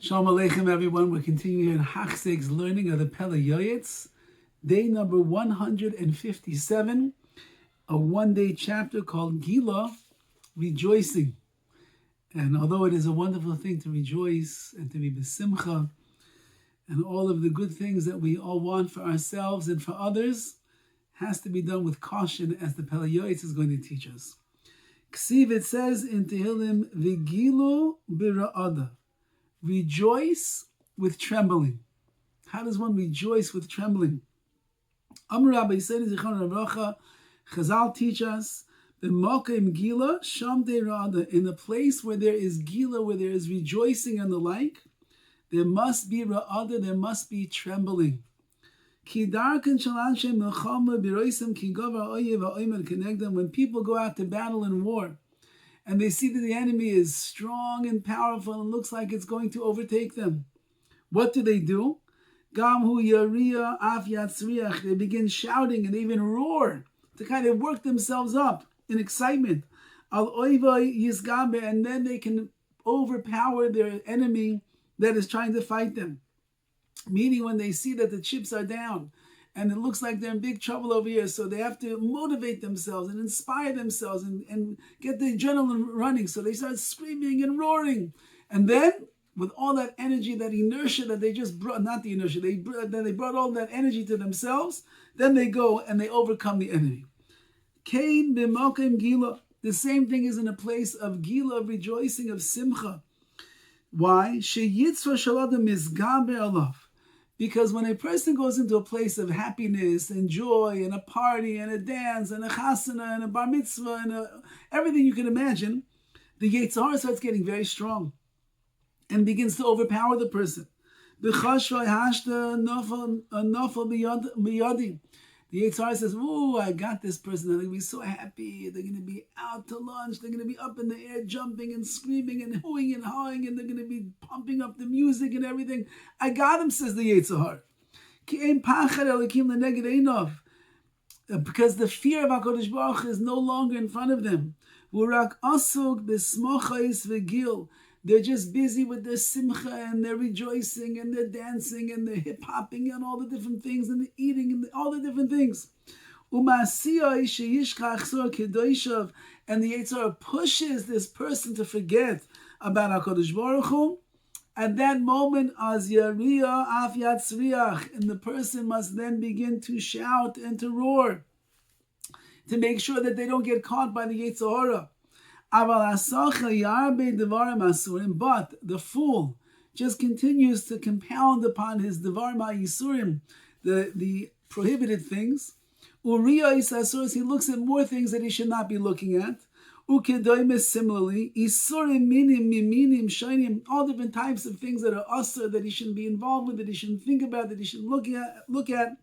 Shalom Aleichem, everyone. We're continuing in Hachzeg's learning of the Pele Yoetz, day number 157, a one-day chapter called Gila, rejoicing. And although it is a wonderful thing to rejoice and to be besimcha, and all of the good things that we all want for ourselves and for others, has to be done with caution, as the Pele Yoetz is going to teach us. Ksiv, it says in Tehillim, V'gilu b'ra'ada. Rejoice with trembling. How does one rejoice with trembling? Rabbi said, Chazal teach us, in the place where there is gila, where there is rejoicing and the like, there must be ra'ada, there must be trembling. When people go out to battle and war, and they see that the enemy is strong and powerful and looks like it's going to overtake them, what do? They begin shouting and they even roar to kind of work themselves up in excitement. And then they can overpower their enemy that is trying to fight them. Meaning when they see that the chips are down, and it looks like they're in big trouble over here, so they have to motivate themselves and inspire themselves and get the adrenaline running. So they start screaming and roaring. And then, with all that energy, that inertia that they just brought, not the inertia, they brought all that energy to themselves, then they go and they overcome the enemy. Kain b'mokem gila. The same thing is in a place of gila, of rejoicing, of simcha. Why? Sheyitzra shaladam mizgaber alav. Because when a person goes into a place of happiness and joy and a party and a dance and a chasana and a bar mitzvah and everything you can imagine, the Yetzer Hara starts getting very strong and begins to overpower the person. The Yetzer Hara says, "Ooh, I got this person. They're going to be so happy. They're going to be out to lunch. They're going to be up in the air, jumping and screaming and hooing and hawing, and they're going to be pumping up the music and everything. I got him," says the Yetzer Hara. Because the fear of HaKadosh Baruch Hu is no longer in front of them. They're just busy with their simcha and their rejoicing and their dancing and their hip-hopping and all the different things and the eating and all the different things. And the Yetzer Hara pushes this person to forget about HaKadosh Baruch Hu. At that moment, and the person must then begin to shout and to roar to make sure that they don't get caught by the Yetzer Hara. But the fool just continues to compound upon his devarim ha'yisurim, the prohibited things. He looks at more things that he should not be looking at. Similarly, all different types of things that are asur, that he shouldn't be involved with, that he shouldn't think about, that he shouldn't look at.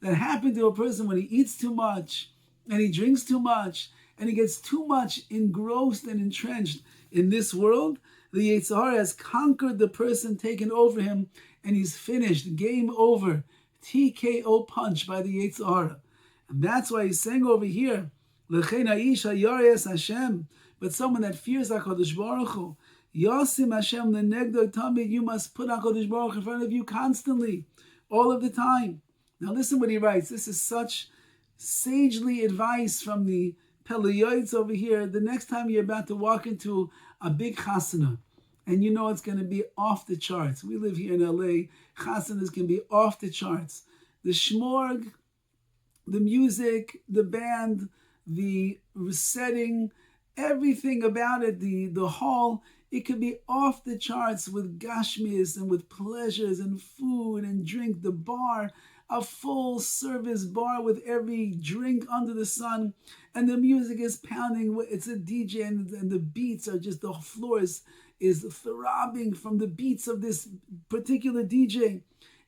That happen to a person when he eats too much and he drinks too much and he gets too much engrossed and entrenched in this world. The Yetzer Hara has conquered the person, taken over him, and he's finished. Game over. TKO punch by the Yetzer Hara. And that's why he's saying over here, L'chein ha'ish ha'yares Hashem, but someone that fears HaKadosh Baruch Hu, Yasim Hashem lenegdo tamid, you must put HaKadosh Baruch Hu in front of you constantly, all of the time. Now listen what he writes. This is such sagely advice from the Pele Yoetz over here. The next time you're about to walk into a big chasana, and you know it's going to be off the charts. We live here in LA. Chasanas can be off the charts. The shmorg, the music, the band, the setting, everything about it, the hall, it could be off the charts with gashmis and with pleasures and food and drink. The bar, a full service bar with every drink under the sun, and the music is pounding. It's a DJ, and the beats are just, the floor is throbbing from the beats of this particular DJ.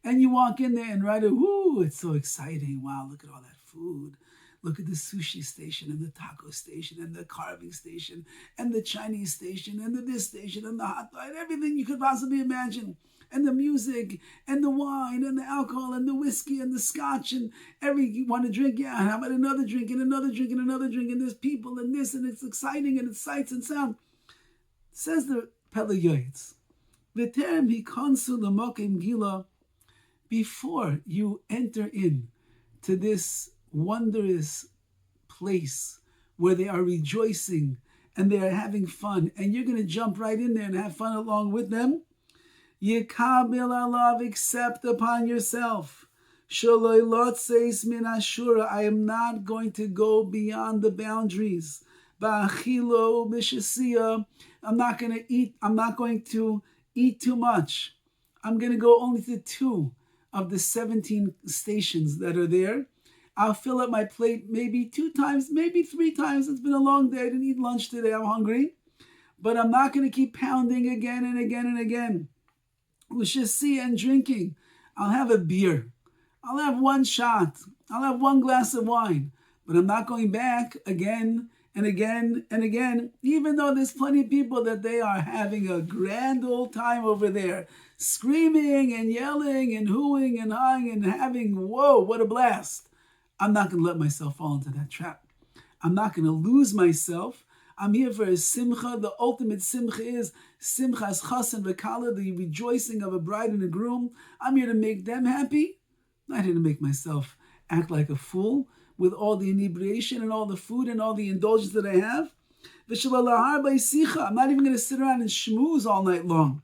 And you walk in there and right, it's so exciting. Wow, look at all that food. Look at the sushi station and the taco station and the carving station and the Chinese station and the this station and the hot dog and everything you could possibly imagine. And the music and the wine and the alcohol and the whiskey and the scotch and you want to drink? Yeah, how about another drink and another drink and another drink, and there's people and this, and it's exciting and it's sights and sound. Says the Pele Yoetz, V'terem hikonsu l'mokim gila, before you enter in to this wondrous place where they are rejoicing and they are having fun, and you're going to jump right in there and have fun along with them, Yikabil alav, accept upon yourself. Shaloi lotzeis min ashura, I am not going to go beyond the boundaries. Ba'achilo b'shasiya, I'm not going to eat too much. I'm going to go only to 2 of the 17 stations that are there. I'll fill up my plate maybe 2 times, maybe 3 times. It's been a long day. I didn't eat lunch today. I'm hungry. But I'm not going to keep pounding again and again and again. Ushasi and drinking. I'll have a beer. I'll have 1 shot. I'll have 1 glass of wine. But I'm not going back again and again and again, even though there's plenty of people that they are having a grand old time over there, screaming and yelling and hooing and hawing and having, whoa, what a blast. I'm not going to let myself fall into that trap. I'm not going to lose myself. I'm here for a simcha. The ultimate simcha is simchas chasen v'kala, the rejoicing of a bride and a groom. I'm here to make them happy. I'm not here to make myself act like a fool with all the inebriation and all the food and all the indulgence that I have. I'm not even going to sit around and schmooze all night long.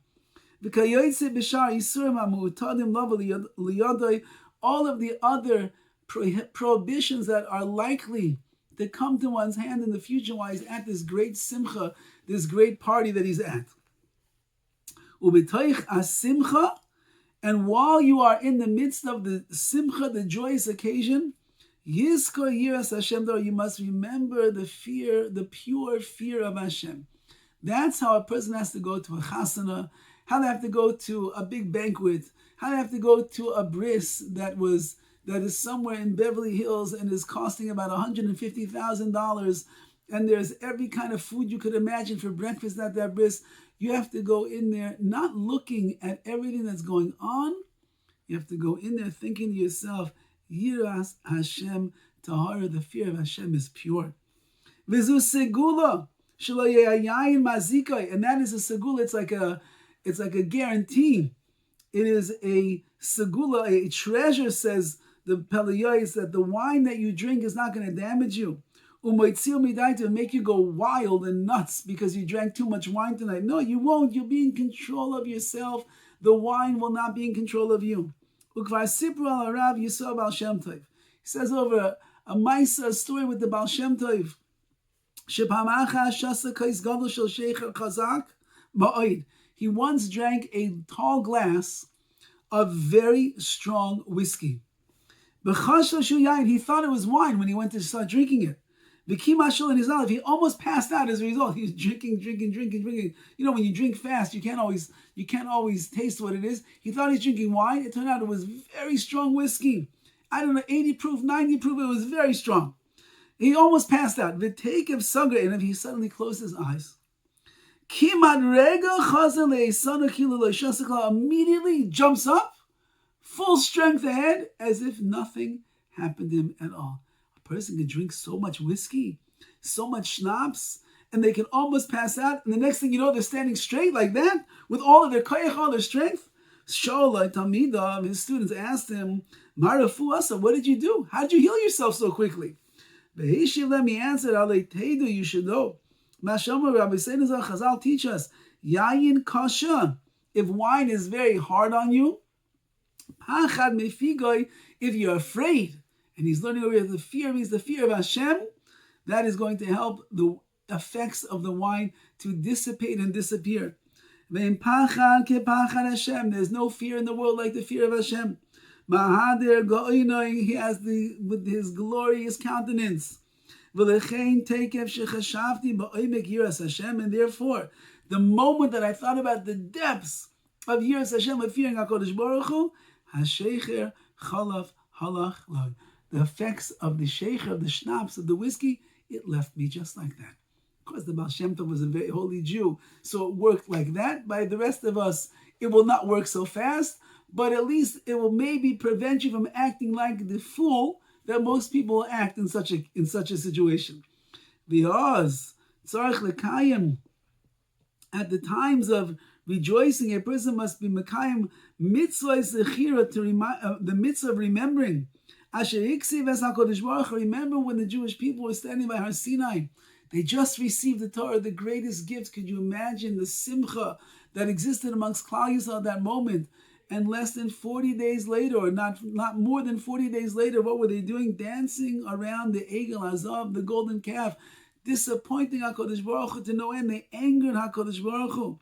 All of the other prohibitions that are likely to come to one's hand in the future while he's at this great simcha, this great party that he's at. And while you are in the midst of the simcha, the joyous occasion, you must remember the fear, the pure fear of Hashem. That's how a person has to go to a chasana, how they have to go to a big banquet, how they have to go to a bris that is somewhere in Beverly Hills and is costing about $150,000, and there's every kind of food you could imagine for breakfast at that bris. You have to go in there not looking at everything that's going on. You have to go in there thinking to yourself, Yiras Hashem Tahara, the fear of Hashem is pure. Vizu segula shalayayin mazikai, and that is a segula. It's like a guarantee. It is a segula, a treasure, says the Pele Yoetz, that the wine that you drink is not going to damage you. Umoitzil midai, to make you go wild and nuts because you drank too much wine tonight. No, you won't. You'll be in control of yourself. The wine will not be in control of you. He says over a Maisa story with the Baal Shem Tov. He once drank a tall glass of very strong whiskey. He thought it was wine when he went to start drinking it. He almost passed out as a result. He was drinking. You know, when you drink fast, you can't always taste what it is. He thought he was drinking wine. It turned out it was very strong whiskey. I don't know, 80 proof, 90 proof. It was very strong. He almost passed out. The take of Sagar, and he suddenly closed his eyes. Immediately jumps up, full strength ahead, as if nothing happened to him at all. A person can drink so much whiskey, so much schnapps, and they can almost pass out. And the next thing you know, they're standing straight like that with all of their koyach, all their strength. Sholai Talmidav, his students asked him, Marafu Asa, what did you do? How did you heal yourself so quickly? Let me answer, you should know. Mashama Rabbi Seinazah Chazal teach us, Yayin Kasha, if wine is very hard on you, Pachad Mefigoy, if you're afraid, and he's learning over here, the fear means the fear of Hashem, that is going to help the effects of the wine to dissipate and disappear. There's no fear in the world like the fear of Hashem. He has with his glorious countenance. And therefore, the moment that I thought about the depths of Yiras Hashem, of fearing HaKadosh Baruch Hu, HaShecher Chalaf Halach Loi. The effects of the shecher, of the schnapps, of the whiskey, it left me just like that. Of course, the Baal Shem Tov was a very holy Jew, so it worked like that. By the rest of us, it will not work so fast, but at least it will maybe prevent you from acting like the fool that most people act in such a situation. V'oz tzarich lekayim At the times of rejoicing, a person must be Mekayim mitzvah zechira, to remind the mitzvah of remembering. Asher iksiv es HaKadosh Baruch Hu, remember when the Jewish people were standing by Har Sinai. They just received the Torah, the greatest gift. Could you imagine the simcha that existed amongst Klal Yisrael at that moment? And less than 40 days later, or not more than 40 days later, what were they doing? Dancing around the Egel Azav, the golden calf, disappointing HaKadosh Baruch Hu to no end. They angered HaKadosh Baruch Hu.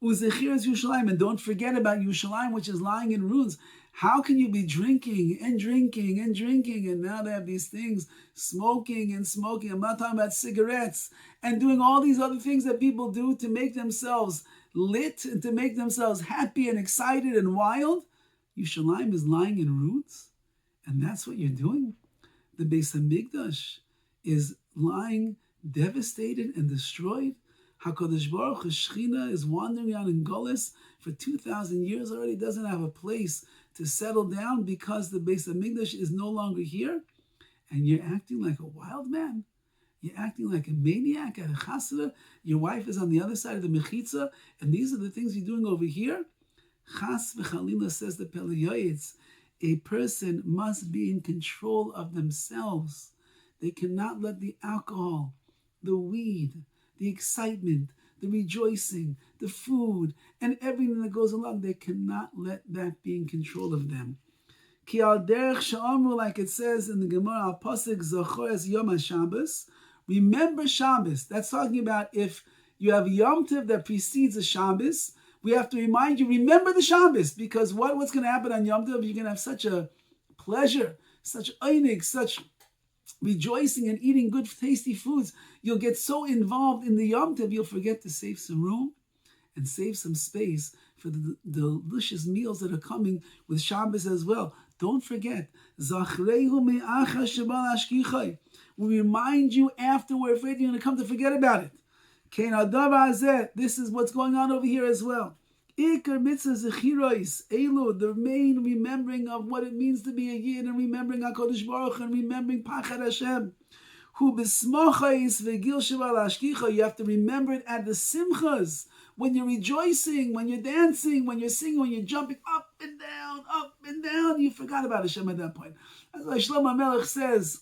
Uzechiras Yerushalayim, and don't forget about Yerushalayim, which is lying in ruins. How can you be drinking and drinking and drinking, and now they have these things, smoking and smoking? I'm not talking about cigarettes, and doing all these other things that people do to make themselves lit and to make themselves happy and excited and wild. Yerushalayim is lying in ruins, and that's what you're doing. The Beis Hamikdash is lying devastated and destroyed. HaKadosh Baruch Hu, Shechina, is wandering around in Golis for 2,000 years already, doesn't have a place to settle down because the Beis Hamikdash is no longer here, and you're acting like a wild man. You're acting like a maniac at a chasida. Your wife is on the other side of the mechitza, and these are the things you're doing over here. Chas v'chalila, says the Pele Yoetz, a person must be in control of themselves. They cannot let the alcohol, the weed, the excitement, the rejoicing, the food, and everything that goes along, they cannot let that be in control of them. Ki al derech she'amru, like it says in the Gemara, al pasuk zachor es yom HaShabbos, remember Shabbos. That's talking about if you have Yom Tov that precedes a Shabbos, we have to remind you, remember the Shabbos, because what's going to happen on Yom Tov? You're going to have such a pleasure, such einig, such rejoicing and eating good, tasty foods. You'll get so involved in the Yom Tov, you'll forget to save some room and save some space for the delicious meals that are coming with Shabbos as well. Don't forget, Zachrehu me'acha shebal ashkichai. We remind you after we're afraid you're going to come to forget about it. This is what's going on over here as well. Ikar mitzvah zechirois, elu, the main remembering of what it means to be a yid, and remembering HaKadosh Baruch Hu, and remembering Pachad Hashem. Hu b'smochais v'gil sheval ashkicha. You have to remember it at the simchas, when you're rejoicing, when you're dancing, when you're singing, when you're jumping up and down, up and down. You forgot about Hashem at that point. That's why Shlomo Melech says,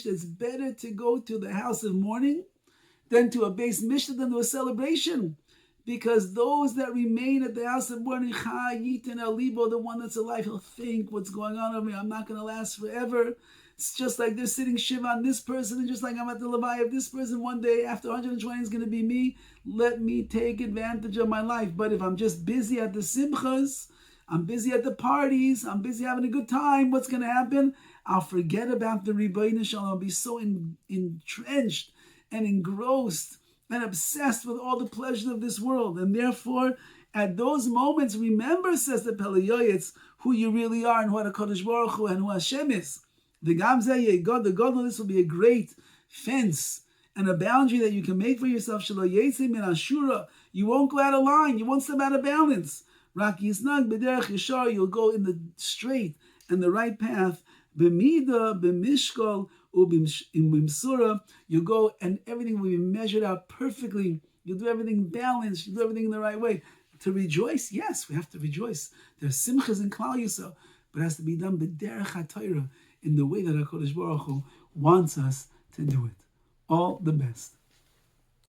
it's better to go to the house of mourning than to a base mishnah, than to a celebration. Because those that remain at the house of mourning, the one that's alive, he'll think, what's going on over me? I'm not going to last forever. It's just like they're sitting shiva on this person, and just like I'm at the Levi of this person, one day after 120 is going to be me. Let me take advantage of my life. But if I'm just busy at the simchas, I'm busy at the parties, I'm busy having a good time, what's going to happen? I'll forget about the Rebbeinu Shalom. I'll be so entrenched and engrossed and obsessed with all the pleasures of this world. And therefore, at those moments, remember, says the Pele Yoetz, who you really are and what HaKadosh Baruch Hu and who Hashem is. The Gamzeh God, the God of this will be a great fence and a boundary that you can make for yourself. Shelo Yetzei min Ashura. You won't go out of line. You won't step out of balance. Rak Yisnag b'derech yashar. You'll go in the straight and the right path. B'mida, b'mishkol, ub'msura. You'll go and everything will be measured out perfectly. You'll do everything balanced. You'll do everything in the right way. To rejoice, yes, we have to rejoice. There's simchas in Klal Yisrael, but it has to be done b'derech HaTorah, in the way that HaKadosh Baruch Hu wants us to do it. All the best.